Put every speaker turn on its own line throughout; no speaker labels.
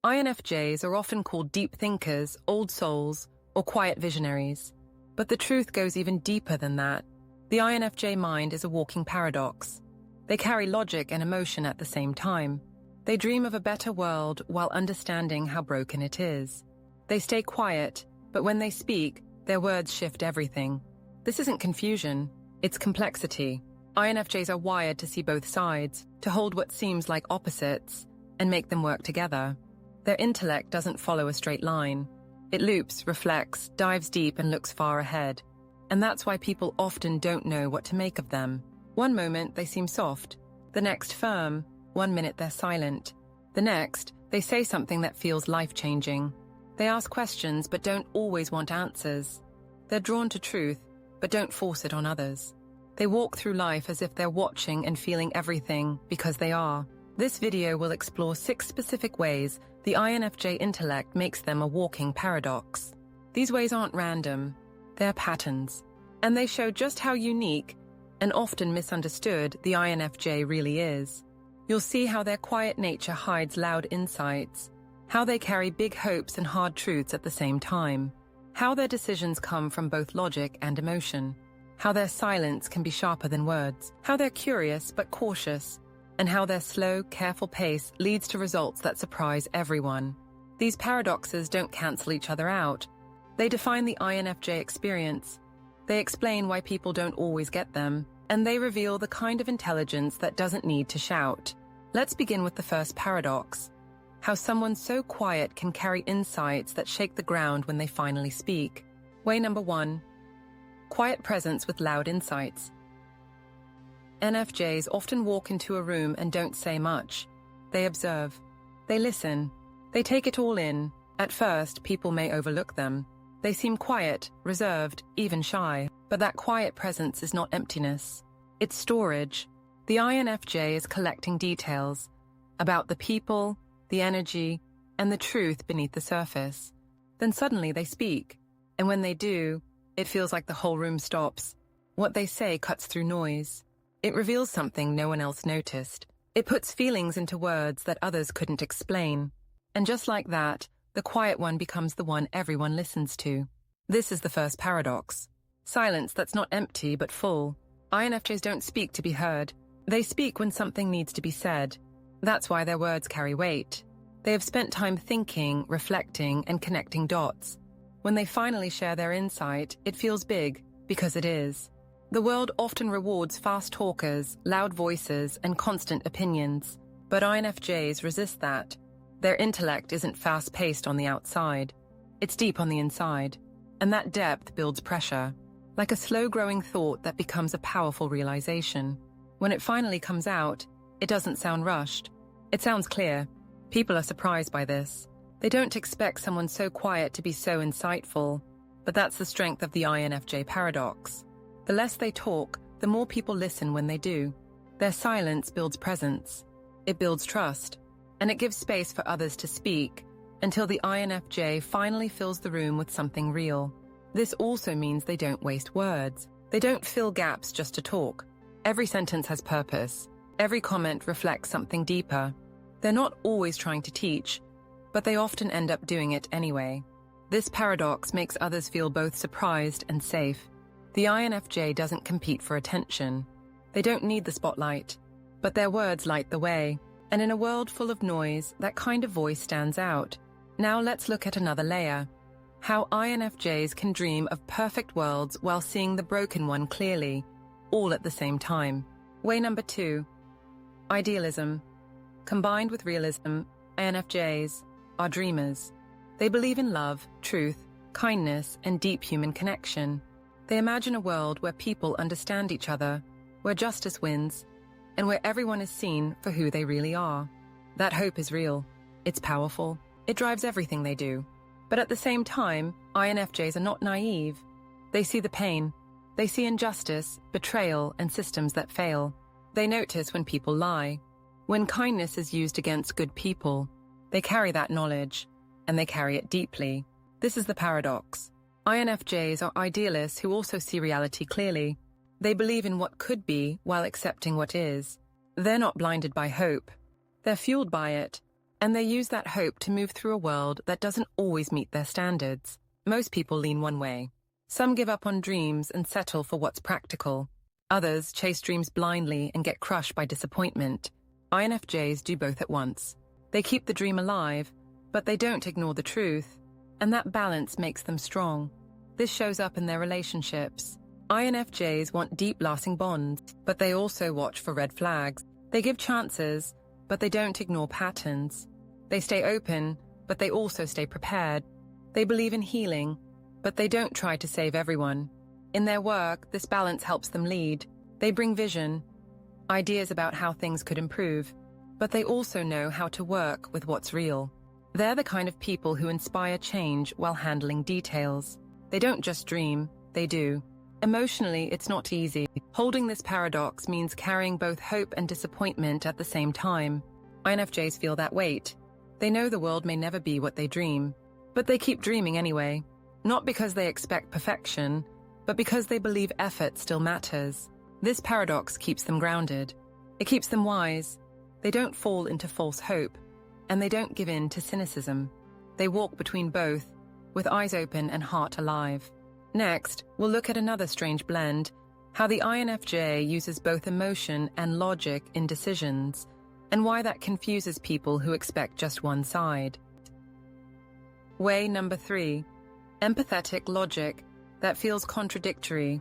INFJs are often called deep thinkers, old souls, or quiet visionaries. But the truth goes even deeper than that. The INFJ mind is a walking paradox. They carry logic and emotion at the same time. They dream of a better world while understanding how broken it is. They stay quiet, but when they speak, their words shift everything. This isn't confusion, it's complexity. INFJs are wired to see both sides, to hold what seems like opposites, and make them work together. Their intellect doesn't follow a straight line. It loops, reflects, dives deep, and looks far ahead. And that's why people often don't know what to make of them. One moment, they seem soft. The next, firm. 1 minute, they're silent. The next, they say something that feels life-changing. They ask questions but don't always want answers. They're drawn to truth, but don't force it on others. They walk through life as if they're watching and feeling everything because they are. This video will explore 6 specific ways the INFJ intellect makes them a walking paradox. These ways aren't random, they're patterns. And they show just how unique and often misunderstood the INFJ really is. You'll see how their quiet nature hides loud insights, how they carry big hopes and hard truths at the same time, how their decisions come from both logic and emotion, how their silence can be sharper than words, how they're curious but cautious, and how their slow, careful pace leads to results that surprise everyone. These paradoxes don't cancel each other out. They define the INFJ experience. They explain why people don't always get them, and they reveal the kind of intelligence that doesn't need to shout. Let's begin with the first paradox: how someone so quiet can carry insights that shake the ground when they finally speak. Way number 1. Quiet presence with loud insights. NFJs often walk into a room and don't say much. They observe. They listen. They take it all in. At first, people may overlook them. They seem quiet, reserved, even shy. But that quiet presence is not emptiness. It's storage. The INFJ is collecting details about the people, the energy, and the truth beneath the surface. Then suddenly they speak. And when they do, it feels like the whole room stops. What they say cuts through noise. It reveals something no one else noticed. It puts feelings into words that others couldn't explain. And just like that, the quiet one becomes the one everyone listens to. This is the first paradox. Silence that's not empty but full. INFJs don't speak to be heard. They speak when something needs to be said. That's why their words carry weight. They have spent time thinking, reflecting, and connecting dots. When they finally share their insight, it feels big, because it is. The world often rewards fast talkers, loud voices, and constant opinions. But INFJs resist that. Their intellect isn't fast-paced on the outside. It's deep on the inside. And that depth builds pressure, like a slow-growing thought that becomes a powerful realization. When it finally comes out, it doesn't sound rushed. It sounds clear. People are surprised by this. They don't expect someone so quiet to be so insightful. But that's the strength of the INFJ paradox. The less they talk, the more people listen when they do. Their silence builds presence. It builds trust. And it gives space for others to speak, until the INFJ finally fills the room with something real. This also means they don't waste words. They don't fill gaps just to talk. Every sentence has purpose. Every comment reflects something deeper. They're not always trying to teach, but they often end up doing it anyway. This paradox makes others feel both surprised and safe. The INFJ doesn't compete for attention. They don't need the spotlight, but their words light the way. And in a world full of noise, that kind of voice stands out. Now let's look at another layer. How INFJs can dream of perfect worlds while seeing the broken one clearly, all at the same time. Way number 2. Idealism. Combined with realism, INFJs are dreamers. They believe in love, truth, kindness, and deep human connection. They imagine a world where people understand each other, where justice wins, and where everyone is seen for who they really are. That hope is real. It's powerful. It drives everything they do. But at the same time, INFJs are not naive. They see the pain. They see injustice, betrayal, and systems that fail. They notice when people lie. When kindness is used against good people, they carry that knowledge, and they carry it deeply. This is the paradox. INFJs are idealists who also see reality clearly. They believe in what could be while accepting what is. They're not blinded by hope. They're fueled by it. And they use that hope to move through a world that doesn't always meet their standards. Most people lean one way. Some give up on dreams and settle for what's practical. Others chase dreams blindly and get crushed by disappointment. INFJs do both at once. They keep the dream alive, but they don't ignore the truth, and that balance makes them strong. This shows up in their relationships. INFJs want deep-lasting bonds, but they also watch for red flags. They give chances, but they don't ignore patterns. They stay open, but they also stay prepared. They believe in healing, but they don't try to save everyone. In their work, this balance helps them lead. They bring vision, ideas about how things could improve, but they also know how to work with what's real. They're the kind of people who inspire change while handling details. They don't just dream, they do. Emotionally, it's not easy. Holding this paradox means carrying both hope and disappointment at the same time. INFJs feel that weight. They know the world may never be what they dream, but they keep dreaming anyway. Not because they expect perfection, but because they believe effort still matters. This paradox keeps them grounded. It keeps them wise. They don't fall into false hope, and they don't give in to cynicism. They walk between both, with eyes open and heart alive. Next, we'll look at another strange blend, how the INFJ uses both emotion and logic in decisions, and why that confuses people who expect just one side. Way number 3, empathetic logic that feels contradictory.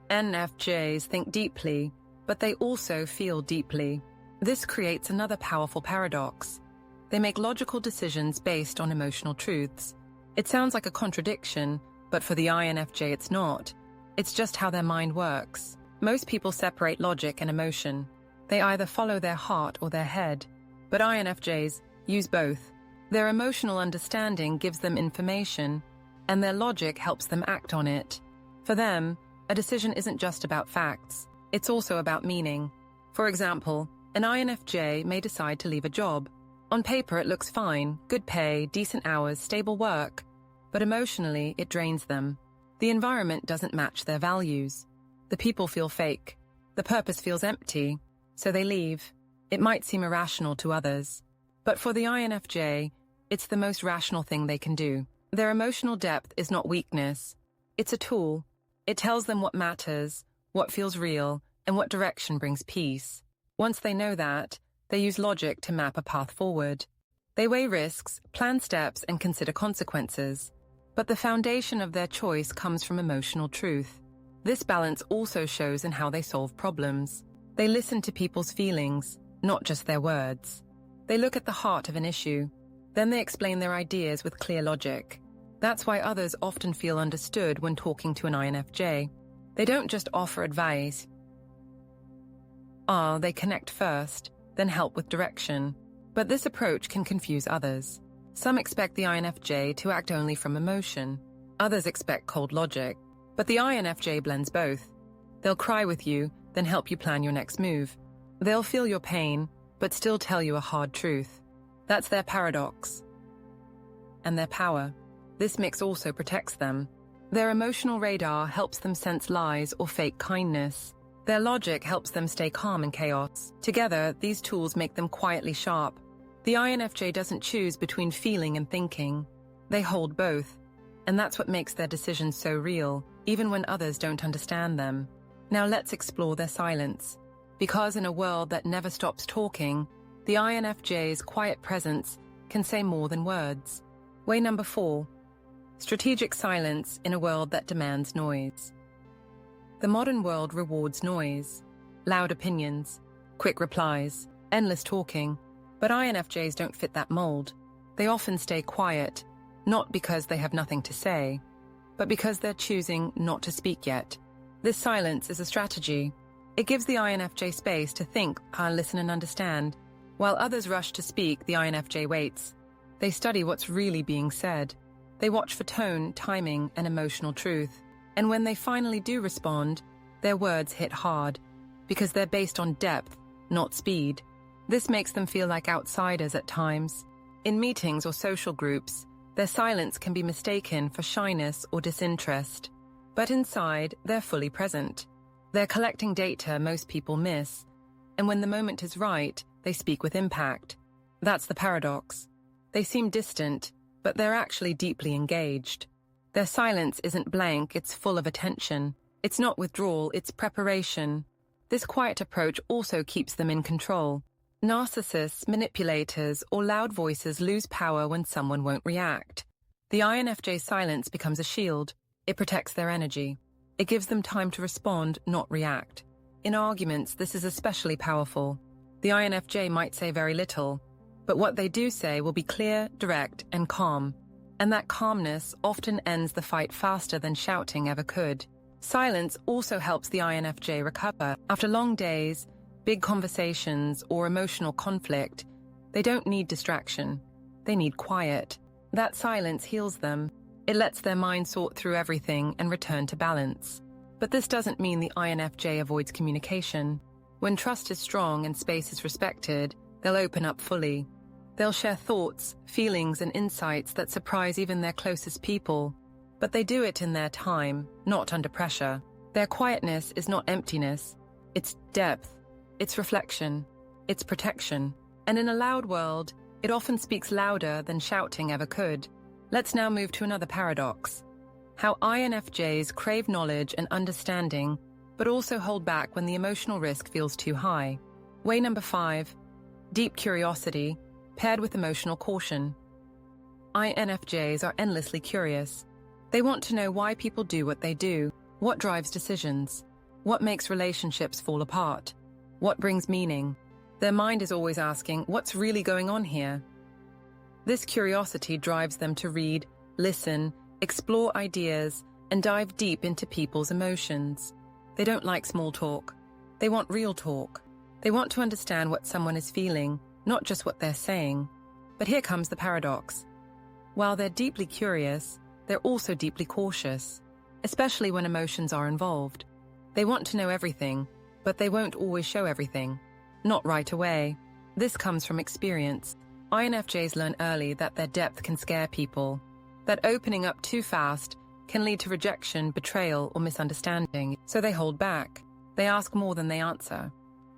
INFJs think deeply, but they also feel deeply. This creates another powerful paradox. They make logical decisions based on emotional truths. It sounds like a contradiction, but for the INFJ it's not. It's just how their mind works. Most people separate logic and emotion. They either follow their heart or their head. But INFJs use both. Their emotional understanding gives them information, and their logic helps them act on it. For them, a decision isn't just about facts. It's also about meaning. For example, an INFJ may decide to leave a job. On paper it looks fine, good pay, decent hours, stable work. But emotionally, it drains them. The environment doesn't match their values. The people feel fake. The purpose feels empty. So they leave. It might seem irrational to others. But for the INFJ, it's the most rational thing they can do. Their emotional depth is not weakness. It's a tool. It tells them what matters, what feels real, and what direction brings peace. Once they know that, they use logic to map a path forward. They weigh risks, plan steps, and consider consequences. But the foundation of their choice comes from emotional truth. This balance also shows in how they solve problems. They listen to people's feelings, not just their words. They look at the heart of an issue. Then they explain their ideas with clear logic. That's why others often feel understood when talking to an INFJ. They don't just offer advice. They connect first, then help with direction. But this approach can confuse others. Some expect the INFJ to act only from emotion. Others expect cold logic. But the INFJ blends both. They'll cry with you, then help you plan your next move. They'll feel your pain, but still tell you a hard truth. That's their paradox. And their power. This mix also protects them. Their emotional radar helps them sense lies or fake kindness. Their logic helps them stay calm in chaos. Together, these tools make them quietly sharp. The INFJ doesn't choose between feeling and thinking. They hold both. And that's what makes their decisions so real, even when others don't understand them. Now let's explore their silence. Because in a world that never stops talking, the INFJ's quiet presence can say more than words. Way number 4. Strategic silence in a world that demands noise. The modern world rewards noise, loud opinions, quick replies, endless talking. But INFJs don't fit that mold. They often stay quiet, not because they have nothing to say, but because they're choosing not to speak yet. This silence is a strategy. It gives the INFJ space to think, listen and understand. While others rush to speak, the INFJ waits. They study what's really being said. They watch for tone, timing, and emotional truth. And when they finally do respond, their words hit hard, because they're based on depth, not speed. This makes them feel like outsiders at times. In meetings or social groups, their silence can be mistaken for shyness or disinterest. But inside, they're fully present. They're collecting data most people miss. And when the moment is right, they speak with impact. That's the paradox. They seem distant, but they're actually deeply engaged. Their silence isn't blank, it's full of attention. It's not withdrawal, it's preparation. This quiet approach also keeps them in control. Narcissists, manipulators, or loud voices lose power when someone won't react. The INFJ silence becomes a shield. It protects their energy. It gives them time to respond, not react. In arguments, this is especially powerful. The INFJ might say very little, but what they do say will be clear, direct, and calm. And that calmness often ends the fight faster than shouting ever could. Silence also helps the INFJ recover. After long days, big conversations, or emotional conflict, they don't need distraction. They need quiet. That silence heals them. It lets their mind sort through everything and return to balance. But this doesn't mean the INFJ avoids communication. When trust is strong and space is respected, they'll open up fully. They'll share thoughts, feelings, and insights that surprise even their closest people. But they do it in their time, not under pressure. Their quietness is not emptiness. It's depth. It's reflection. It's protection. And in a loud world, it often speaks louder than shouting ever could. Let's now move to another paradox. How INFJs crave knowledge and understanding, but also hold back when the emotional risk feels too high. Way number 5, deep curiosity, paired with emotional caution. INFJs are endlessly curious. They want to know why people do what they do, what drives decisions, what makes relationships fall apart, what brings meaning. Their mind is always asking, what's really going on here? This curiosity drives them to read, listen, explore ideas, and dive deep into people's emotions. They don't like small talk. They want real talk. They want to understand what someone is feeling, not just what they're saying. But here comes the paradox. While they're deeply curious, they're also deeply cautious, especially when emotions are involved. They want to know everything, but they won't always show everything. Not right away. This comes from experience. INFJs learn early that their depth can scare people, that opening up too fast can lead to rejection, betrayal, or misunderstanding, so they hold back. They ask more than they answer.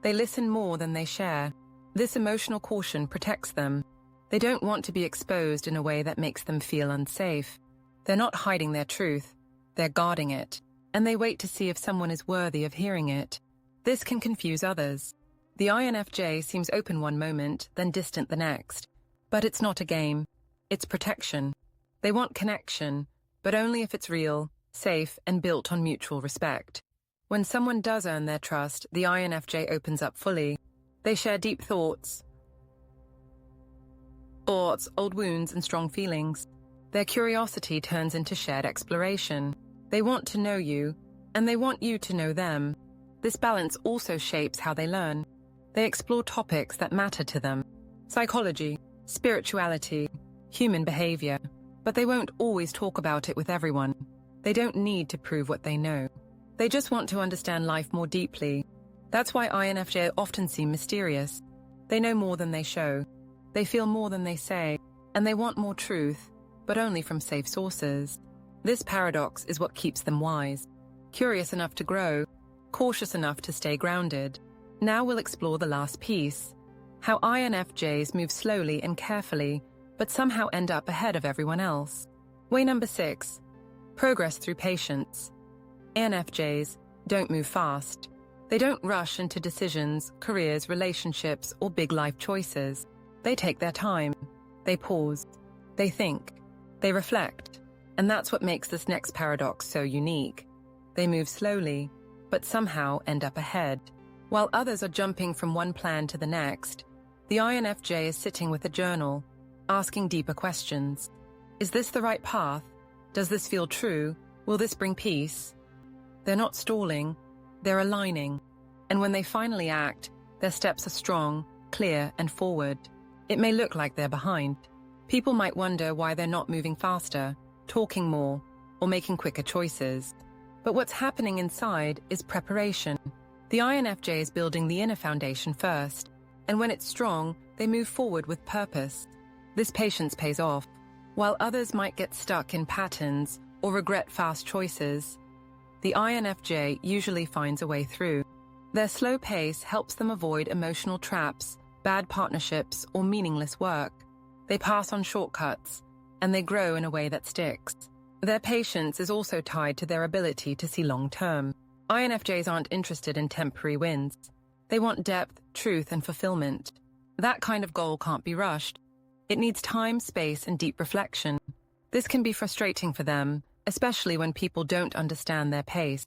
They listen more than they share. This emotional caution protects them. They don't want to be exposed in a way that makes them feel unsafe. They're not hiding their truth. They're guarding it, and they wait to see if someone is worthy of hearing it. This can confuse others. The INFJ seems open one moment, then distant the next. But it's not a game. It's protection. They want connection, but only if it's real, safe, and built on mutual respect. When someone does earn their trust, the INFJ opens up fully. They share deep thoughts, old wounds, and strong feelings. Their curiosity turns into shared exploration. They want to know you, and they want you to know them. This balance also shapes how they learn. They explore topics that matter to them: psychology, spirituality, human behavior. But they won't always talk about it with everyone. They don't need to prove what they know. They just want to understand life more deeply. That's why INFJ often seem mysterious. They know more than they show. They feel more than they say. And they want more truth, but only from safe sources. This paradox is what keeps them wise. Curious enough to grow, cautious enough to stay grounded. Now we'll explore the last piece. How INFJs move slowly and carefully, but somehow end up ahead of everyone else. Way number 6, progress through patience. INFJs don't move fast. They don't rush into decisions, careers, relationships, or big life choices. They take their time. They pause. They think. They reflect. And that's what makes this next paradox so unique. They move slowly, but somehow end up ahead. While others are jumping from one plan to the next, the INFJ is sitting with a journal, asking deeper questions. Is this the right path? Does this feel true? Will this bring peace? They're not stalling, they're aligning. And when they finally act, their steps are strong, clear, and forward. It may look like they're behind. People might wonder why they're not moving faster, talking more, or making quicker choices. But what's happening inside is preparation. The INFJ is building the inner foundation first, and when it's strong, they move forward with purpose. This patience pays off. While others might get stuck in patterns or regret fast choices, the INFJ usually finds a way through. Their slow pace helps them avoid emotional traps bad partnerships, or meaningless work. They pass on shortcuts, and they grow in a way that sticks. Their patience is also tied to their ability to see long-term. INFJs aren't interested in temporary wins. They want depth, truth, and fulfillment. That kind of goal can't be rushed. It needs time, space, and deep reflection. This can be frustrating for them, especially when people don't understand their pace.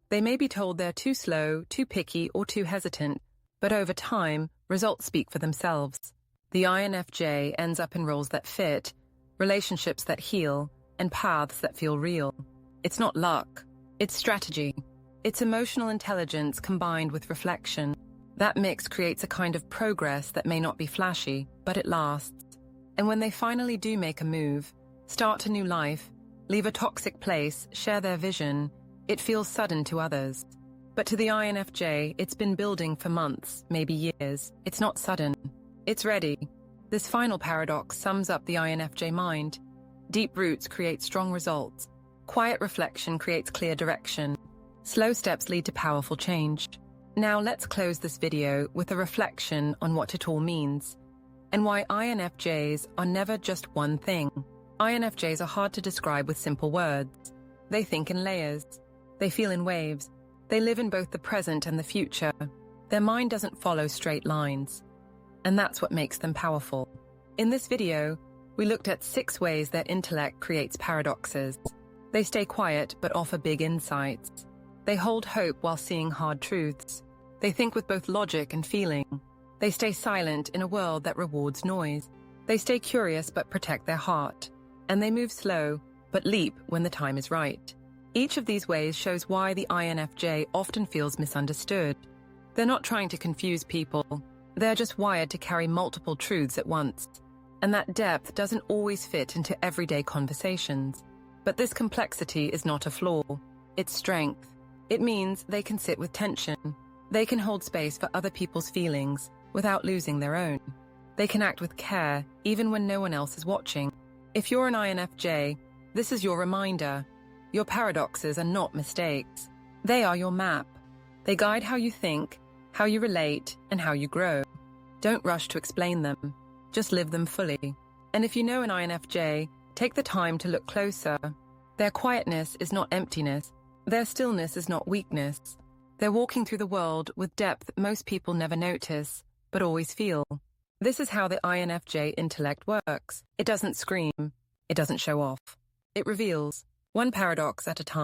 They may be told they're too slow, too picky, or too hesitant, but over time, results speak for themselves. The INFJ ends up in roles that fit, relationships that heal, and paths that feel real. It's not luck. It's strategy. It's emotional intelligence combined with reflection. That mix creates a kind of progress that may not be flashy, but it lasts. And when they finally do make a move, start a new life, leave a toxic place, share their vision, it feels sudden to others. But to the INFJ, it's been building for months, maybe years. It's not sudden. It's ready. This final paradox sums up the INFJ mind. Deep roots create strong results. Quiet reflection creates clear direction. Slow steps lead to powerful change. Now let's close this video with a reflection on what it all means, and why INFJs are never just one thing. INFJs are hard to describe with simple words. They think in layers. They feel in waves. They live in both the present and the future. Their mind doesn't follow straight lines. And that's what makes them powerful. In this video, we looked at 6 ways their intellect creates paradoxes. They stay quiet but offer big insights. They hold hope while seeing hard truths. They think with both logic and feeling. They stay silent in a world that rewards noise. They stay curious but protect their heart. And they move slow but leap when the time is right. Each of these ways shows why the INFJ often feels misunderstood. They're not trying to confuse people. They're just wired to carry multiple truths at once. And that depth doesn't always fit into everyday conversations. But this complexity is not a flaw. It's strength. It means they can sit with tension. They can hold space for other people's feelings without losing their own. They can act with care even when no one else is watching. If you're an INFJ, this is your reminder. Your paradoxes are not mistakes. They are your map. They guide how you think, how you relate, and how you grow. Don't rush to explain them. Just live them fully. And if you know an INFJ, take the time to look closer. Their quietness is not emptiness. Their stillness is not weakness. They're walking through the world with depth most people never notice, but always feel. This is how the INFJ intellect works. It doesn't scream. It doesn't show off. It reveals, one paradox at a time.